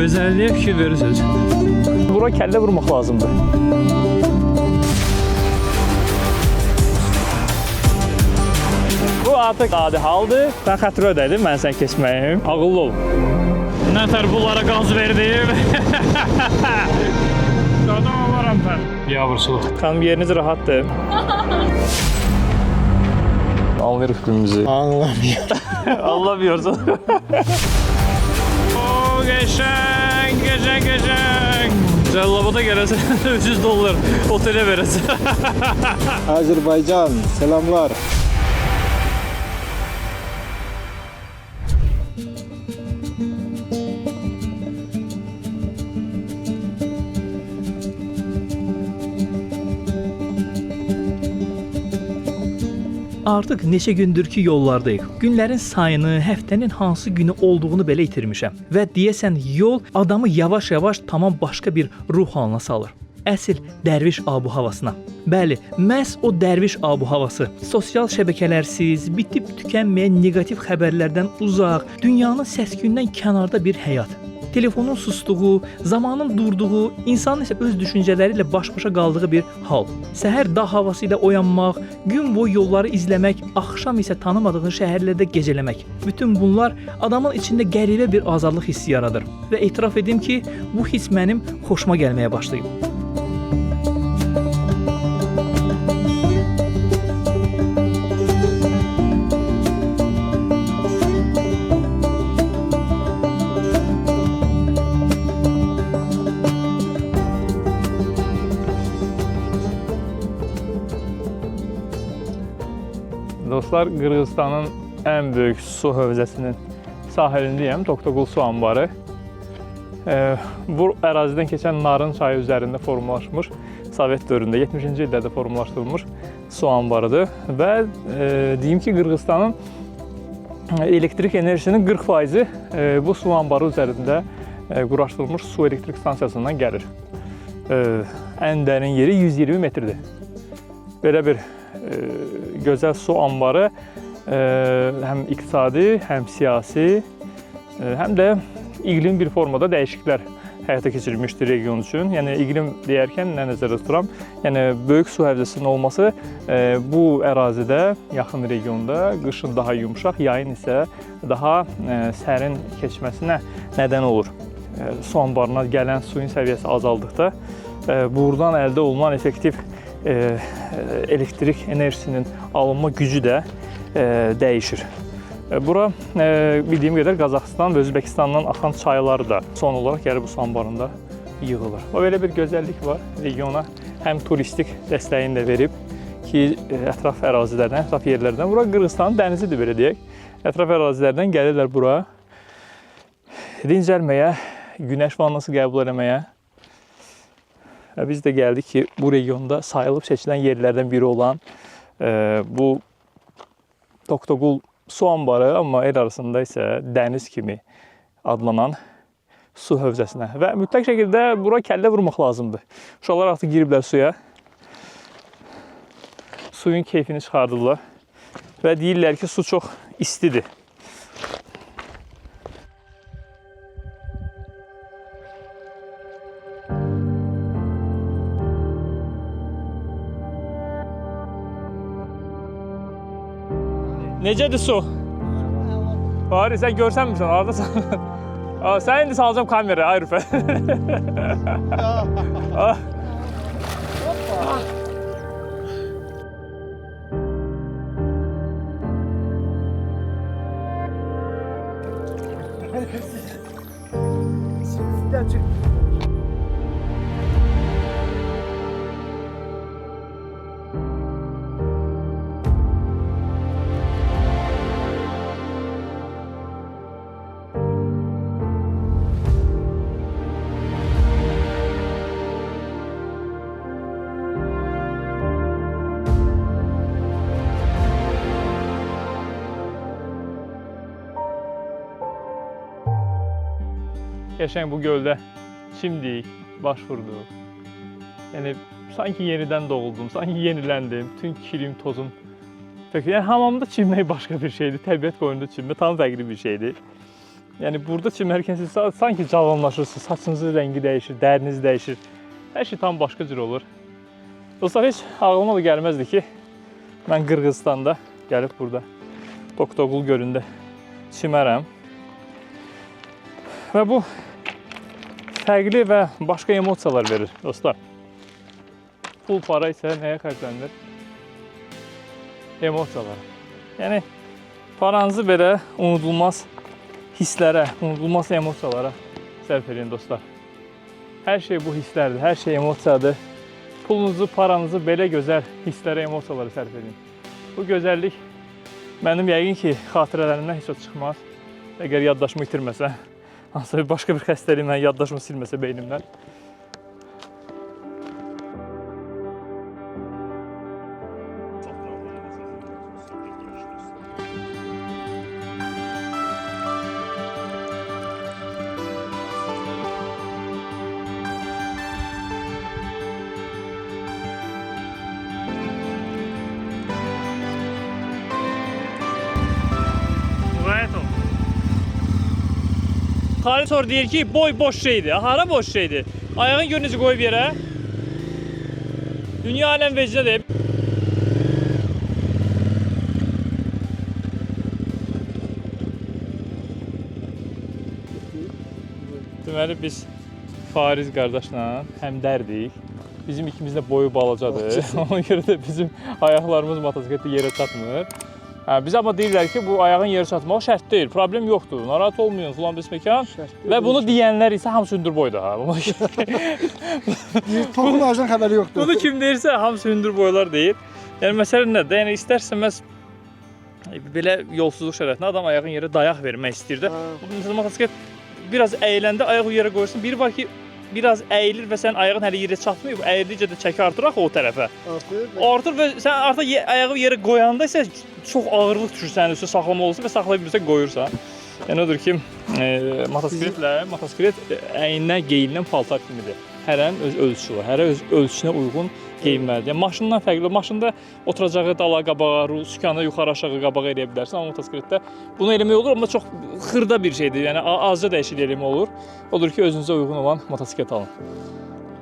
Gözəlliyə fikir verirsiniz. Bura kəllə vurmaq lazımdır. Bu artıq adi haldır. Sən xətri ödədin, mən sən keçməyim. Ağıllı ol. Nətər bunlara qaz verdim. Adam olaram mən. Yavrusuluk. Xanım yeriniz rahatdır. Anlayırıq günümüzü. Anlamıyor. Anlamıyorsun. O geçen. Cəllabada gələsən $300 otelə verəsən. Azerbaycan, selamlar. Artıq neçə gündür ki yollardayıq. Günlərin sayını, həftənin hansı günü olduğunu belə itirmişəm. Və deyəsən yol adamı yavaş-yavaş tamam başqa bir ruh halına salır. Əsl dərviş abu-havasına. Bəli, məhz o dərviş abu-havası. Sosial şəbəkələrsiz, bitib tükənməyən neqativ xəbərlərdən uzaq, dünyanın səs-küyündən kənarda bir həyat. Telefonun sustuğu, zamanın durduğu, insanın isə öz düşüncələri ilə baş-başa qaldığı bir hal. Səhər dağ havası ilə oyanmaq, gün boyu yolları izləmək, axşam isə tanımadığı şəhərlərdə gecələmək. Bütün bunlar adamın içində qəribə bir azadlıq hissi yaradır. Və etiraf edim ki, bu hiss mənim xoşuma gəlməyə başlayıb. Dostlar, Qırğızstanın ən böyük su hövzəsinin sahilindəyəm, Toktogul su anbarı. Bu ərazidən keçən Narın çayı üzərində formalaşmış, Sovet dövründə 70-ci illərdə formalaşdırılmış su anbarıdır. Və deyim ki, Qırğızstanın elektrik enerjisinin 40%-i bu su anbarı üzərində quraşdırılmış su elektrik stansiyasından gəlir. Ən dərin yeri 120 metrdir. Belə bir gözəl su anbarı həm iqtisadi, həm siyasi, həm də iqlim bir formada dəyişikliklər həyata keçirilmişdir region üçün. Yəni iqlim deyərkən nə nəzərdə tuturam? Yəni böyük su hövzəsinin olması bu ərazidə, yaxın regionda qışın daha yumşaq, yayın isə daha sərin keçməsinə nədən olur. Su anbarına gələn suyun səviyyəsi azaldıqda buradan əldə olunan effektiv elektrik enerjisinin alınma gücü də dəyişir. Bura bildiyim qədər Qazaxıstan və Özbəkistandan axan çaylar da son olaraq gəlib bu su anbarında yığılır. O belə bir gözəllik var regiona. Həm turistik dəstəyini də verib ki, ətraf ərazilərdən, ətraf yerlərdən. Bura Qırğızstanın dənizidir belə deyək. Ətraf ərazilərdən gəlirlər bura dincəlməyə, günəş vannası qəbul etməyə. Biz də gəldik ki, bu regionda sayılıb seçilən yerlərdən biri olan bu Toktogul su anbarı, amma el arasında isə dəniz kimi adlanan su hövzəsinə. Və mütləq şəkildə bura kəllə vurmaq lazımdır. Uşaqlar artıq giriblər suya. Suyun keyfini çıxardırlar və deyirlər ki, su çox istidir. Necədir su? Fahri, sən görsənmirsən, haradasan? Sən indi salacağım kameraya, ay Rüfət. Qəşəng bu göldə çimdik, baş vurduq. Yəni sanki yenidən doğuldum, sanki yeniləndim. Bütün kirim, tozum. Yəni hamamda çimmək başqa bir şeydir, təbiət qoynunda çimmək tam fərqli bir şeydir. Yəni burada çimərkən siz sanki cavanlaşırsınız, saçınızın rəngi dəyişir, dəriniz dəyişir. Hər şey tam başqa cür olur. Dostlar, heç ağlıma da gəlməzdi ki, mən Qırğızstanda gəlib burada Toktogul gölündə çimərəm. Və bu fərqli və başqa emosiyalar verir, dostlar. Pul, para isə nəyə xərclənir? Emosiyalar. Yəni, paranızı belə unudulmaz hisslərə, unudulmaz emosiyalara sərf edin, dostlar. Hər şey bu hisslərdir, hər şey emosiyadır. Pulunuzu, paranızı belə gözəl hisslərə, emosiyalara sərf edin. Bu gözəllik mənim yəqin ki, xatirələrimdən heç o çıxmaz. Əgər yaddaşımı itirməsə, hansısa başqa bir xəstəlik mən yaddaşımı silməsə beynimdən. Xalid sonra deyir ki, boy boş şeydir. Hara boş şeydir? Ayağın gör necə qoyub yerə. Dünya aləm vecinədir. Deməli biz Fariz qardaşla həmdərdik. Bizim ikimiz də boyu balacadır. Ona görə də bizim ayaqlarımız motosikletdə yerə çatmır. Biz amma deyirlər ki, bu ayağın yerə çatmağı şərt deyil, problem yoxdur, narahat olmayın filan besməkan. Və bunu deyənlər isə hamısı hündür boyda. Toxun ağacdan xəbəri yoxdur. Bunu kim deyirsə, hamısı hündür boylar deyir. Yəni, məsələ nədir? Yəni, istərsəməz belə yolsuzluq şərəfində adam ayağın yerə dayaq vermək istəyir də. Məsələn, motosiklet biraz əyiləndə ayağı yerə qoyursun. Biri var ki, biraz əyilir və sənin ayağın hələ yerə çatmıyor. Əyildikcə də çəki artır axı o tərəfə. Artır və sən artıq ayağı yerə qoyanda isə çox ağırlıq düşür sənin üstə saxlama olursa və saxlaya bilirsən qoyursan. Yəni odur ki, motosiklet əyninə geyinilən paltar kimidir. Hərənin öz ölçüsü var. Hərə öz ölçüsünə uyğun geyinməlidir. Yəni maşından fərqli. Maşında oturacağı dala qabağa, sükanı yuxarı aşağı qabağa eləyə bilərsən, amma motosikletdə bunu eləmək olur, amma çox xırda bir şeydir. Yəni azca dəyişiklik eləmək olur. Odur ki, özünüzə uyğun olan motosiklet alın.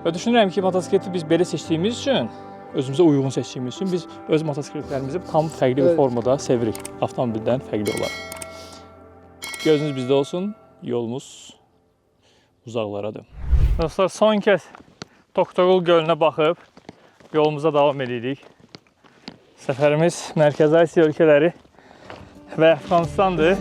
Və düşünürəm ki, motosikleti biz belə seçdiyimiz üçün, özümüzə uyğun seçdiyimiz üçün biz öz motosikletlərimizi tam fərqli bir formada sevirik. Avtomobildən fərqli olaraq. Gözünüz bizdə olsun, yolumuz uzaqlaradır. Dostlar, son kəz Toktogul gölünə baxıb yolumuza davam edirik. Səfərimiz Mərkəzi Asiya ölkələri və Əfqanistandır.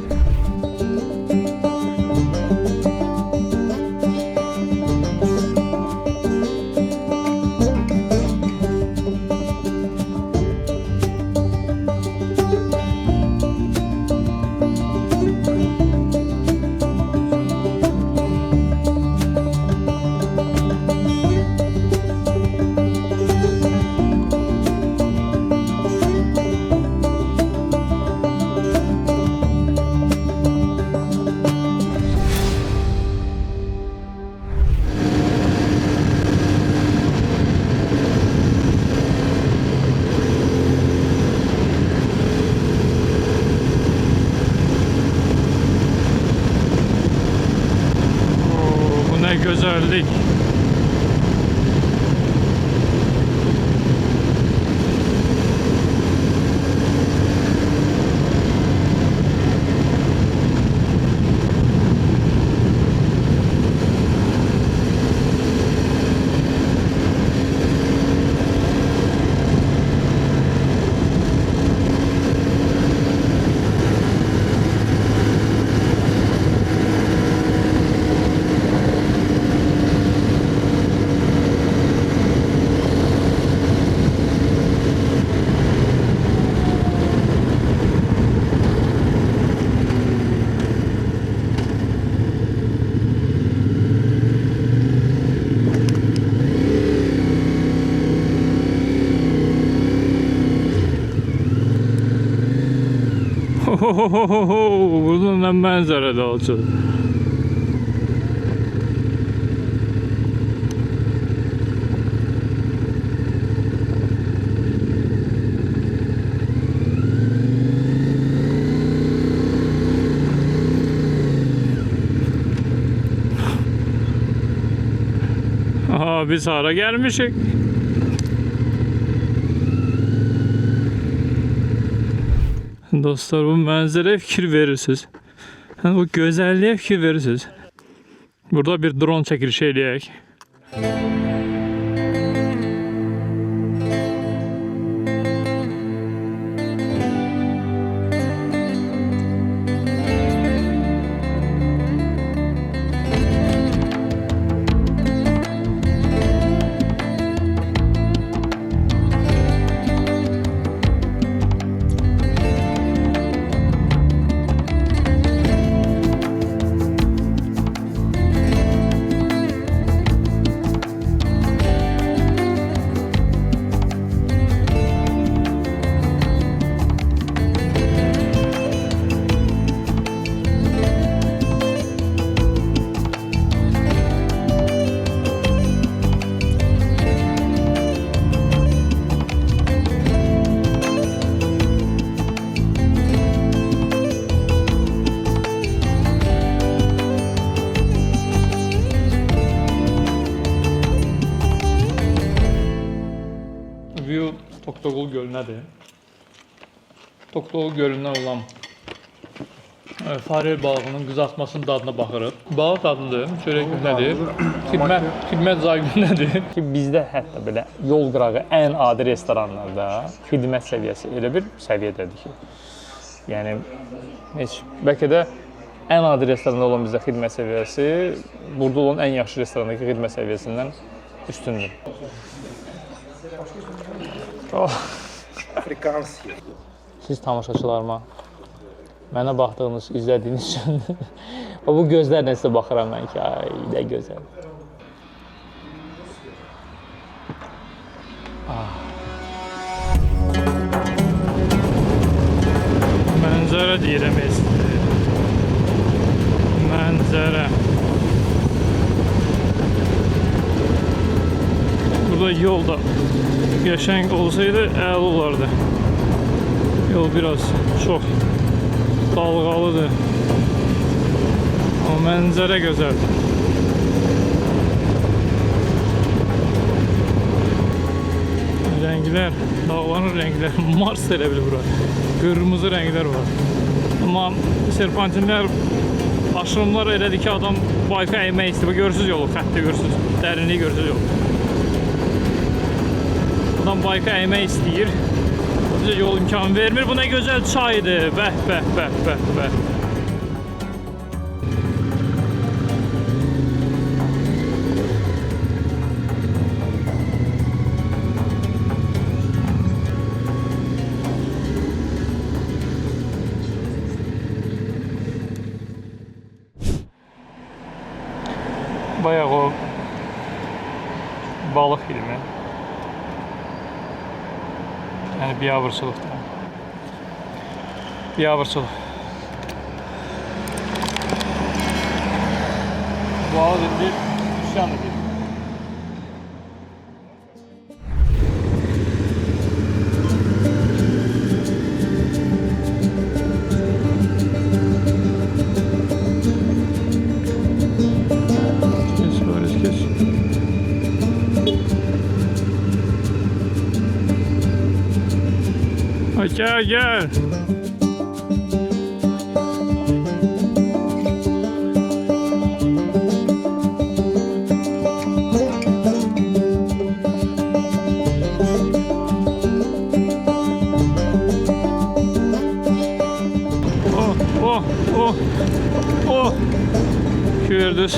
Gözəllik. Buradan da mənzərə də olsun. biz hara gəlmişik? Dostlar, bu mənzərəyə fikir verirsiniz. Bu gözəlliyə fikir verirsiniz. Burada bir drone çəkilişi eləyək. View Toktogul gölünədir. Toktogul gölündən olan farel balığının qızartmasının dadına baxırıq. Balıq dadlıdır, çörək gündədir, xidmət zay gündədir. Ki, bizdə hətta belə yol qırağı ən adi restoranlarda xidmət səviyyəsi elə bir səviyyədədir ki, yəni heç bəlkə də ən adi restoranda olan bizdə xidmət səviyyəsi burada olan ən yaxşı restorandakı xidmət səviyyəsindən üstündür. Siz tamaşaçılarıma mənə baxdığınız, izlədiyiniz üçün bu gözlərlə sizə baxıram mən ki, ay, nə gözəl. Mənzərə deyirəm estir. Mənzərə. Burada yol da yaşayın olsaydı əla olardı. Yol biraz çox dalğalıdır. Amma mənzərə gözəldir. Rənglər, dağların rəngləri, Mars elə bilir bura. Qırmızı rənglər var. Amma serpantinlər, aşırımlar elədir ki, adam bayka əymək istəyir. Görürsünüz yolu, xətti görürsünüz, dərinliyi görürsünüz yolu. Adam bayka əymək istəyir. Bizə yol imkanı vermir. Bu nə gözəl çaydır. Bəh, bəh, bəh, bəh, bəh. Bayaq o balıq filmi. Yəni biabırçılıqdır. Biabırçılıq. Bu ağız indi üsyan edir. Gel gel. Oh. Gördünüz.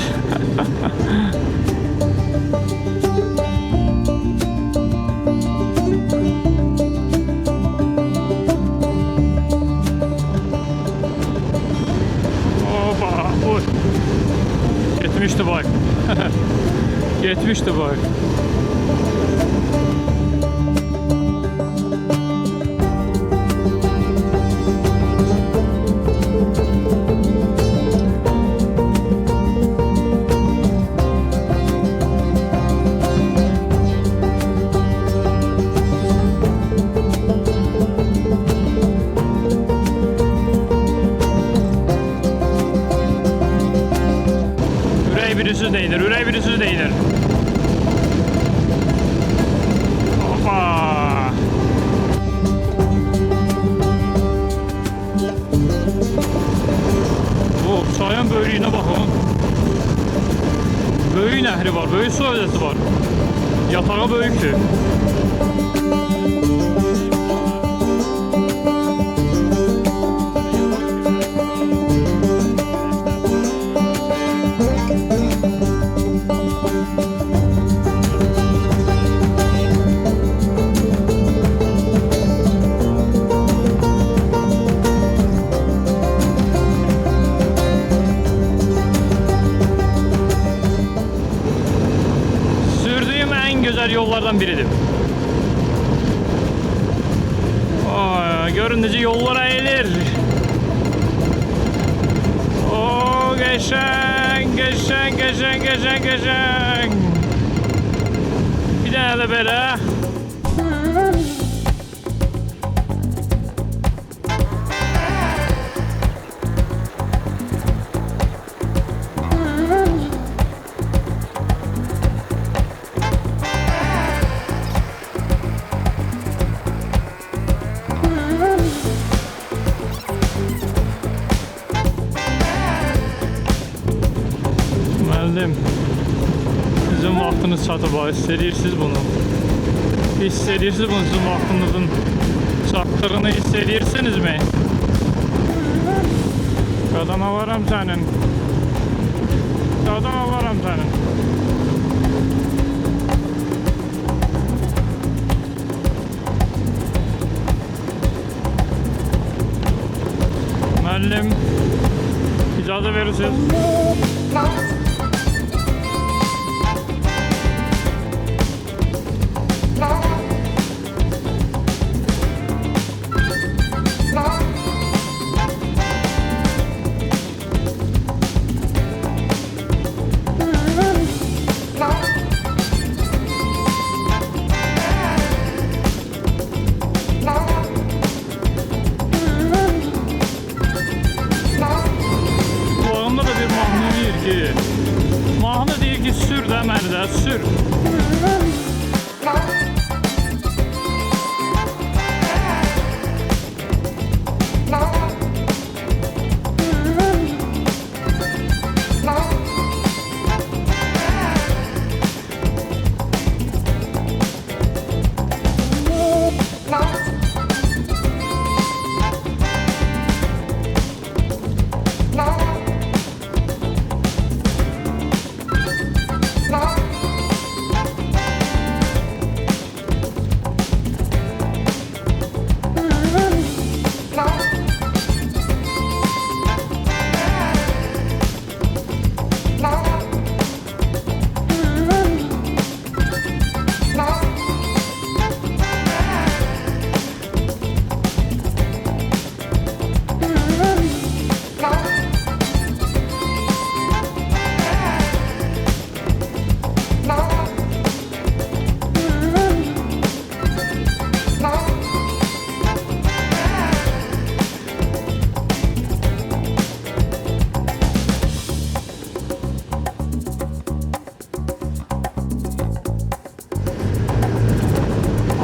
Getmişti bak. Getmişti bak. Ürək birisi deyinir, ürək birisi deyinir. kabeli var, böyük su hövzəsi var. Yatağı böyükdür. Sürdüğüm en güzel yollardan biridir. Göründücü yollara eğilir. Geçen. Bir tane de böyle. Müəllim, sizin vaxtınız çatıb, hissedirsiniz bunu. Hissedirsiniz bunu, sizin vaxtınızın çatdığını hissedirsinizmi? Qadana varam sənin. Qadana varam sənin. Müəllim, icazə verirsiniz. Kulağımda da bir mahnı deyir ki, mahnı deyir ki, sür də məni də, sür.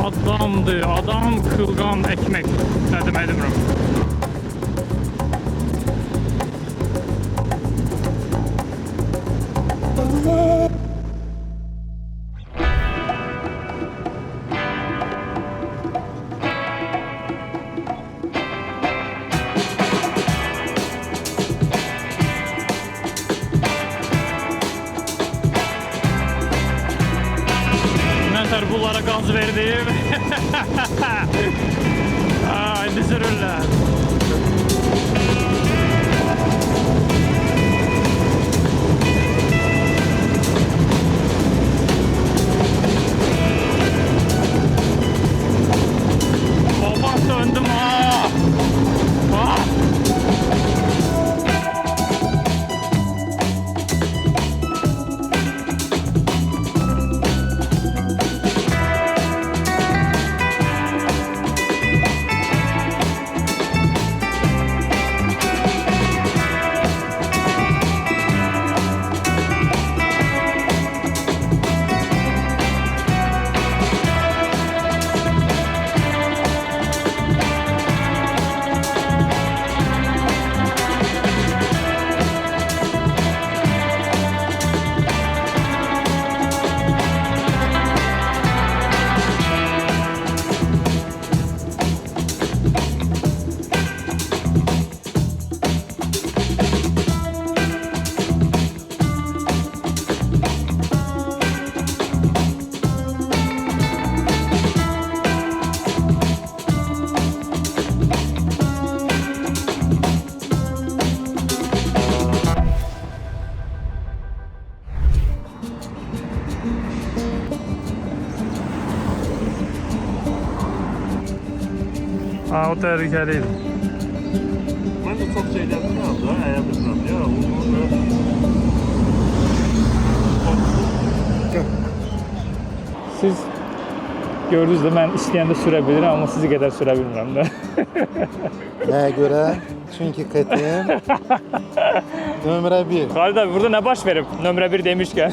Adamdır, adam kılgan ekmek. Dedim edimrim. Nətər bunlara qaz verdim. İndi sürürlər. Baba söndüm ha. Ha, o tehlikeliydi. Ben de çok şeylerden aldı. Ayarlayacağım ya. Siz gördünüz də mən istəyəndə sürə bilirəm, amma sizi qədər sürə bilmirəm də. Nəyə görə? Çünki KTM nömrə 1. Xalid abi, burada nə baş verib? Nömrə 1 demişkən.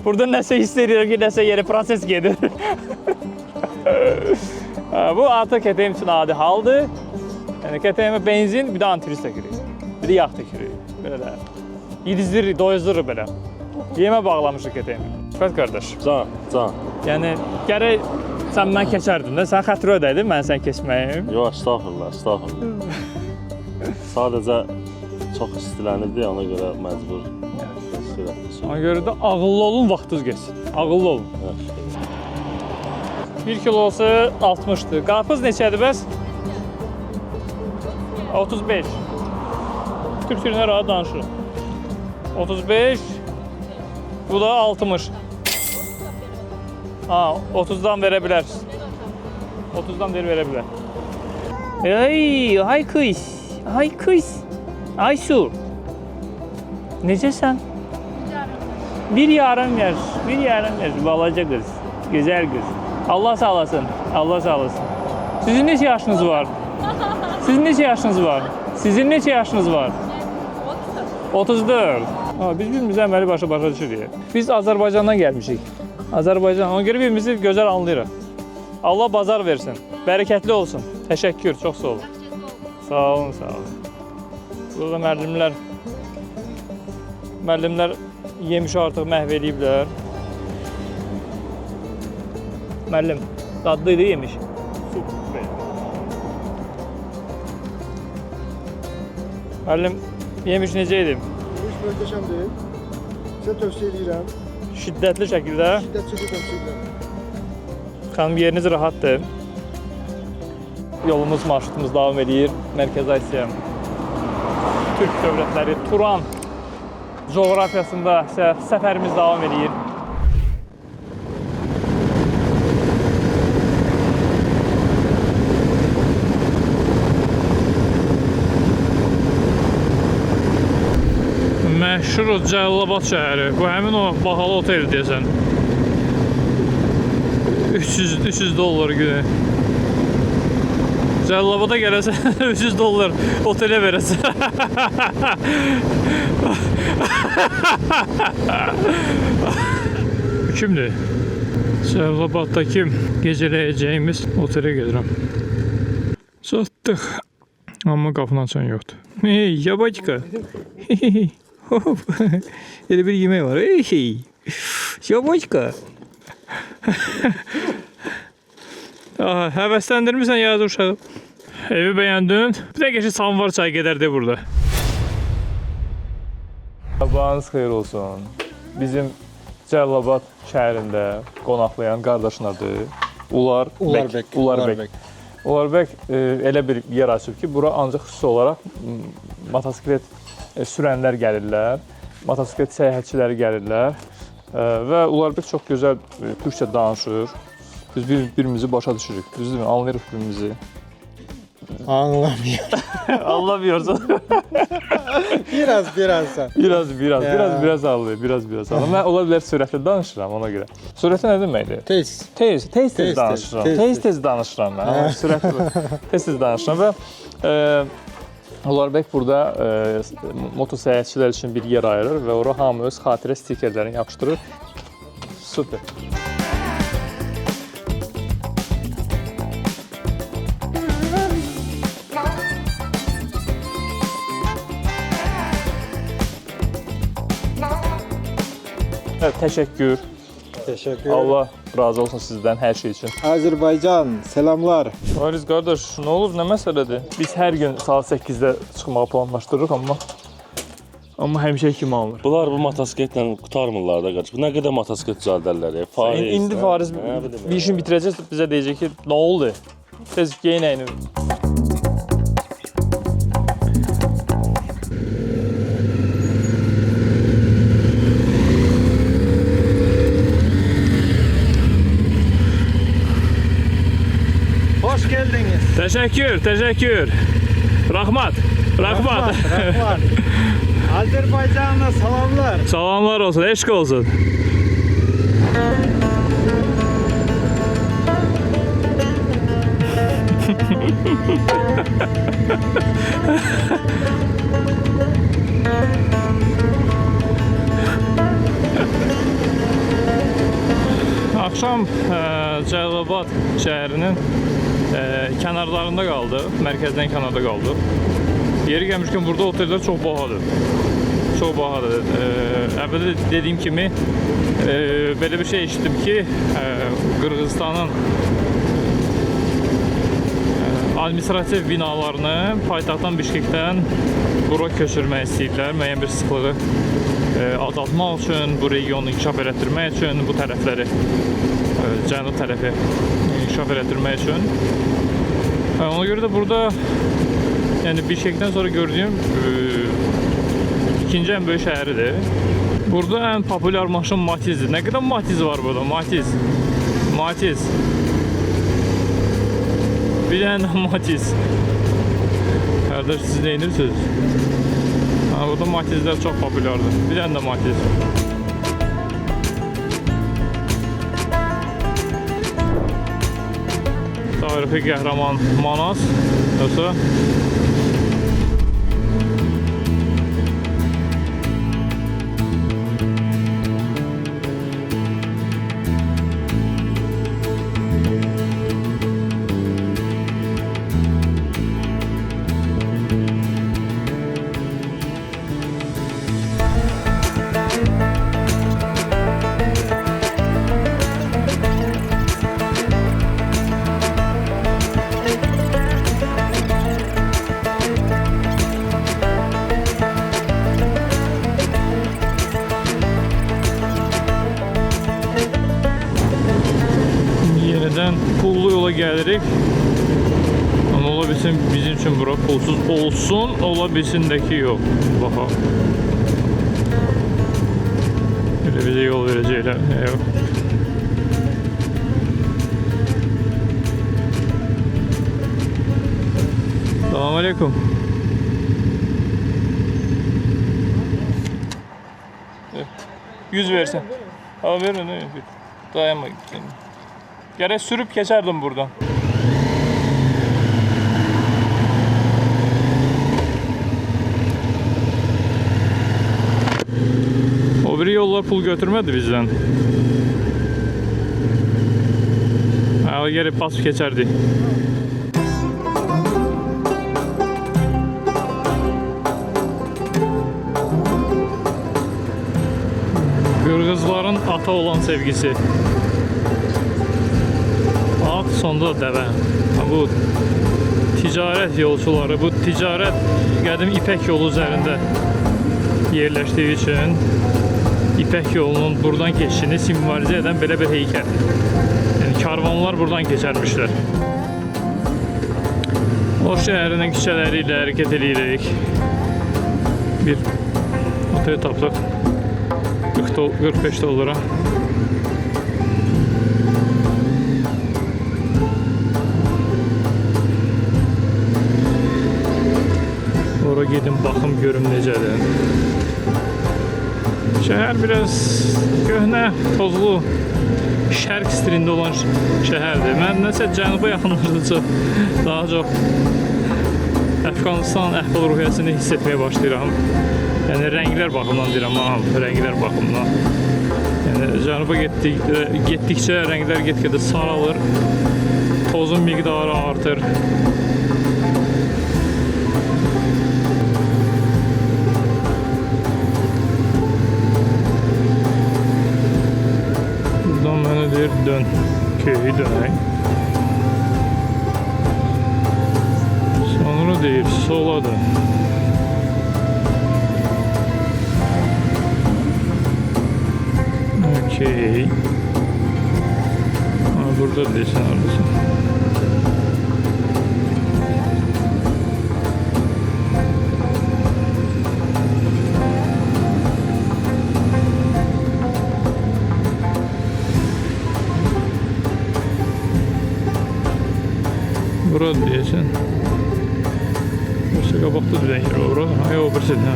Burada nəsə hiss edirəm ki, nəsə yeni proses gedir. Bu artıq KTM üçün adi haldır. Yəni KTM benzin, bir də antifriz təkirik. Bir də yağ təkirik. Belə də. Yedizdirir, doyuzduruq belə. Yemə bağlamışıq KTM. Fət qardaş. Can. Yəni gərək sən mən keçərdin də, sən xətri ödəydin mən sən keçməyim. Yox, estağfurullah. Sadəcə çox istilənirdi, ona görə məcbur sürətli. Ona görə də ağıllı olun, vaxtınız geçsin. Ağıllı olun. 1 kilosu 60'dır. Qarpız neçədir bəs? 35. Türk sürünə rahat danışırıq. 35. Bu da 60. Ha, 30'dan verə bilərsiniz. 30'dan verə bilər. Ay kız. Ay kız. Ayşur. Necəsən? Bir yarım ver. Balaca kız. Güzel kız. Allah sağ olasın. Allah sağ olasın. Sizin neçə yaşınız var? Sizin neçə yaşınız var? 34. Ha, biz birbirimizə əməli başa düşürük. Biz Azərbaycandan gəlmişik. Azərbaycan. Ona görə birimizi gözəl anlayırıq. Allah bazar versin. Bərəkətli olsun. Təşəkkür. Çox sağ olun. Sağ olun. Burada müəllimlər yemişi artıq məhv eləyiblər. Müəllim, dadlıydı yemiş. Super. Müəllim, yemiş necə idi? Yemiş möhtəşəmdir. Sizə tövsiyə edirəm. Şiddətli şəkildə. Şiddətli tövsiyə edirəm. Xanım, yeriniz rahatdır. Yolumuz, marşrutumuz davam edir. Mərkəzi Asiya Türk dövlətləri Turan coğrafiyasında səfərimiz davam edir. Məşhur Cəlilabad şəhəri. Bu həmin o bahalı otel deyəsən. 300 dollar günü. Cəlilabada gələsən 300 dollar otelə verəsən. Kimdir? Cəlilabadakı gecələyəcəyimiz otelə gedirəm. Çatdıq. Amma qapını açan yoxdur. Hey, yabaçka. Hop. Elə bir yemək var. Hey. Yabaçka. Həvəsləndirmirsən yazı uşağı. Evi bəyəndin. Bir də keçi samvar çay gedərdi burada. Sabahınız xeyir olsun. Bizim Cəlilabad şəhərində qonaqlayan qardaşlardır. Ularbək. Ularbək elə bir yer açıb ki, bura ancaq xüsusi olaraq motosiklet sürənlər gəlirlər, motosiklet səyahətçiləri gəlirlər və Ularbək çox gözəl türkçə danışır. Biz bir-birimizi başa düşürük. Düzdürmü? Anlayırıq bir-birimizi. Anlamıyorum. Anlamıyorsun. Biraz. Biraz anlıyor. Mən ola bilər sürətli danışıram ona görə. Sürətli nə deməkdir? Tez danışıram. Tez danışıram mən. Sürətli tez danışıram və Ularbək burada motosəyahətçilər üçün bir yer ayırır və ora hamı öz xatirə stikerlərini yapışdırır. Super. Evet, təşəkkür. Allah razı olsun sizdən hər şey üçün. Azərbaycan, selamlar. Ariz qardaş, nə olub, nə məsələdir? Biz hər gün saat 8-də çıxmağı planlaşdırırıq, amma həmişə kimi alınır. Bunlar bu motosikletlə qutarmırlar da qardaş. Bu nə qədər motosiklet düzəldərlər ya. Fariz. İndi Fariz bir işini bitirəcək, bizə deyəcək ki, nə oldu? Tez geyin əyni. Təşəkkür. Rahmat. Rahmat. Azerbaycan'a salamlar. Salamlar olsun, eşq olsun. Axşam Cəlilabad şəhərinin kənarlarında qaldı, mərkəzdən kənarda qaldı. Yeri gəlmişkən burada otellər çox bahadır. Çox bahadır. Əvvəldə dediyim kimi belə bir şey eşitdim ki, Qırğızstanın administrativ binalarını paytaxtdan Bişkekdən bura köçürmək istəyirlər. Müəyyən bir sıxlığı azaltmaq üçün, bu regionu inkişaf elətdirmək üçün, bu tərəfləri, cənub tərəfi inkişaf elətdirmək üçün. Ona görə də burada, yəni Bişkekdən sonra gördüyüm ikinci ən böyük şəhəridir. Burada ən populyar maşın Matizdir. Nə qədər Matiz var burada? Matiz. Bir dənə Matiz. Qardaş, siz nə edirsiniz? Burada Matizlər çox populyardır. Bir dənə də Matiz. Tarixi qəhrəman Manas. Yoxsa? Pullu yola gəlirik. Amma ola bilsin bizim üçün bura pulsuz olsun, ola bilsin də ki yox. Baxa. Belə bizə yol verəcəklər. Yox. Salam aleykum. Yüz versen. Ha verin. Dayanma. Gerek sürüp geçerdim buradan. O biri yollar pul götürmedi bizden. Ha, gelip basıp geçerdi. Qırğızların ata olan sevgisi. At, sonda da dəvə. Bu ticarət yolçuları, bu ticarət qədim İpək yolu üzərində yerləşdiyi üçün İpək yolunun buradan keçişini simvolizə edən belə bir heykəl. Yəni karvanlar buradan keçərmişlər. O şəhərinin küçələri ilə hərəkət edirik. Bir otel tapdıq. 45 dollara. Ora gedim baxım görüm necədir. Şəhər biraz köhnə, tozlu, şərq stilində olan şəhərdir. Mən nəsə cənuba yaxınlaşdıqca daha çox Əfqanistan əhval ruhiyyəsini hiss etməyə başlayıram. Yəni rənglər baxımından deyirəm, rənglər baxımından. Yəni cənuba getdikcə rənglər get-gedə saralır, tozun miqdarı artır. Buradan mənə deyir, dön, köyü dönək. Sonra deyir, sola dön. Okey. Burada değilsin orası. Bura Buradır deyəsən. Yoxsa qabaqda düzən yer var, bura. Ha, yox, birisi, hə.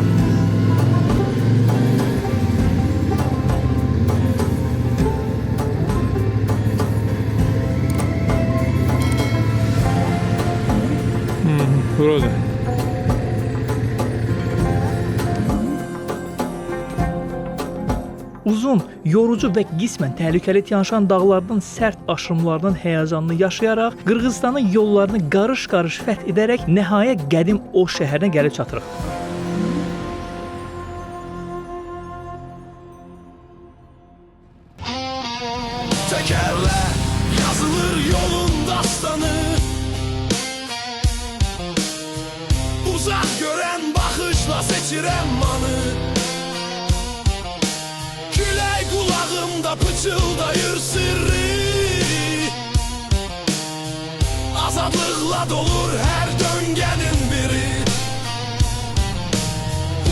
Burada. Uzun, yorucu və qismən təhlükəli Tyan-Şan dağlarının sərt aşırımlarının həyəcanını yaşayaraq Qırğızstanın yollarını qarış-qarış fəth edərək nəhayət qədim Oş şəhərinə gəlib çatırıq. Tekerle yazılır yolun dastanı. Uzak gören bakışla seçirem manı. Küley kulağımda pıçıldayır sırrı. Azadlıkla dolur her döngenin biri.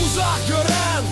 Uzak gören